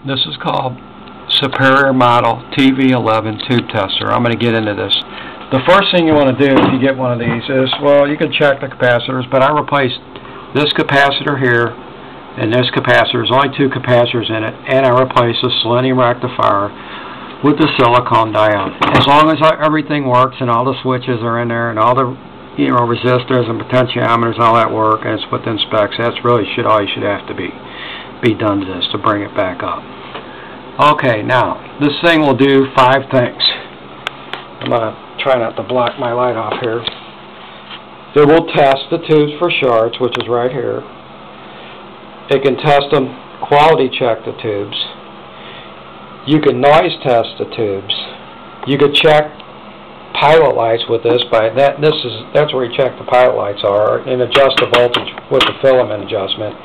This is called Superior Model TV-11 Tube Tester. I'm going to get into this. The first thing you want to do if you get one of these is, well, you can check the capacitors, but I replaced this capacitor here and this capacitor. There's only two capacitors in it, and I replaced the Selenium Rectifier with the silicone diode. As long as everything works and all the switches are in there and all the resistors and potentiometers and all that work, and it's within specs, that's really all you should have to be done to this to bring it back up. Okay, now this thing will do 5 things. I'm going to try not to block my light off here. It will test the tubes for shorts, which is right here. It can test them, quality check the tubes. You can noise test the tubes. You could check pilot lights with this. That's where you check the pilot lights are, and adjust the voltage with the filament adjustment.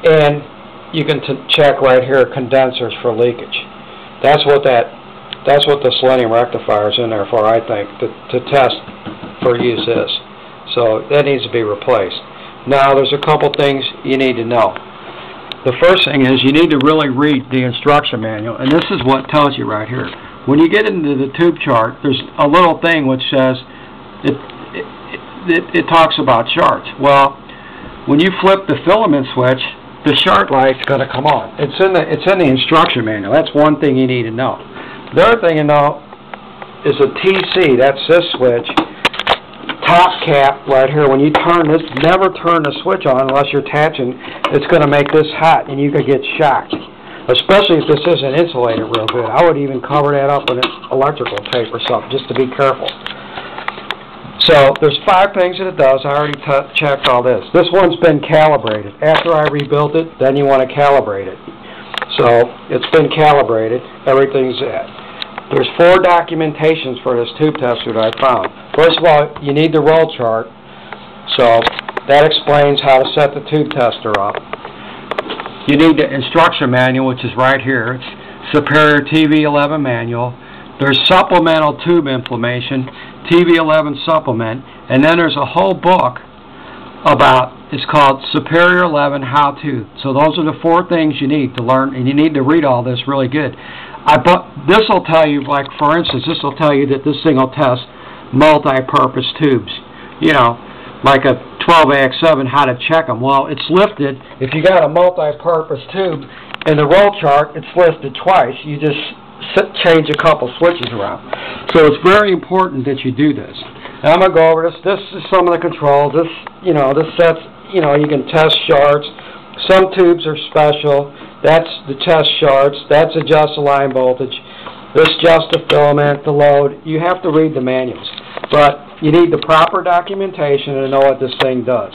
And you can check right here condensers for leakage. That's what the Selenium Rectifier is in there for, I think, to test for use this. So that needs to be replaced. Now there's a couple things you need to know. The first thing is you need to really read the instruction manual, and this is what tells you right here. When you get into the tube chart, there's a little thing which says it talks about shards. Well, when you flip the filament switch, the shard light's going to come on. It's in the instruction manual. That's one thing you need to know. The other thing you know is a TC. That's this switch. Top cap right here. When you turn this, never turn the switch on unless you're attaching. It's going to make this hot, and you could get shocked. Especially if this isn't insulated real good. I would even cover that up with electrical tape or something, just to be careful. So there's 5 things that it does. I already checked all this. This one's been calibrated. After I rebuilt it, then you want to calibrate it. So it's been calibrated. Everything's set. There's 4 documentations for this tube tester that I found. First of all, you need the roll chart. So that explains how to set the tube tester up. You need the instruction manual, which is right here. It's Superior TV-11 manual. There's supplemental tube inflammation, TV-11 supplement, and then there's a whole book about, it's called Superior 11 How To. So those are the 4 things you need to learn, and you need to read all this really good. This will tell you, like for instance, this will tell you that this thing will test multi-purpose tubes. You know, like a 12AX7, how to check them. Well, it's listed, if you got a multi-purpose tube, in the roll chart, it's listed twice. You just change a couple switches around. So it's very important that you do this. Now I'm going to go over this. This is some of the controls. This sets, you can test shards. Some tubes are special. That's the test shards. That's adjust the line voltage. This adjusts the filament, the load. You have to read the manuals. But you need the proper documentation to know what this thing does.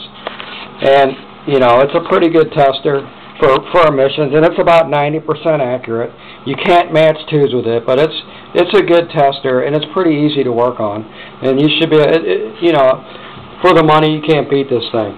And, it's a pretty good tester for emissions, and it's about 90% accurate. You can't match tubes with it, but it's a good tester, and it's pretty easy to work on. And you should be, for the money, you can't beat this thing.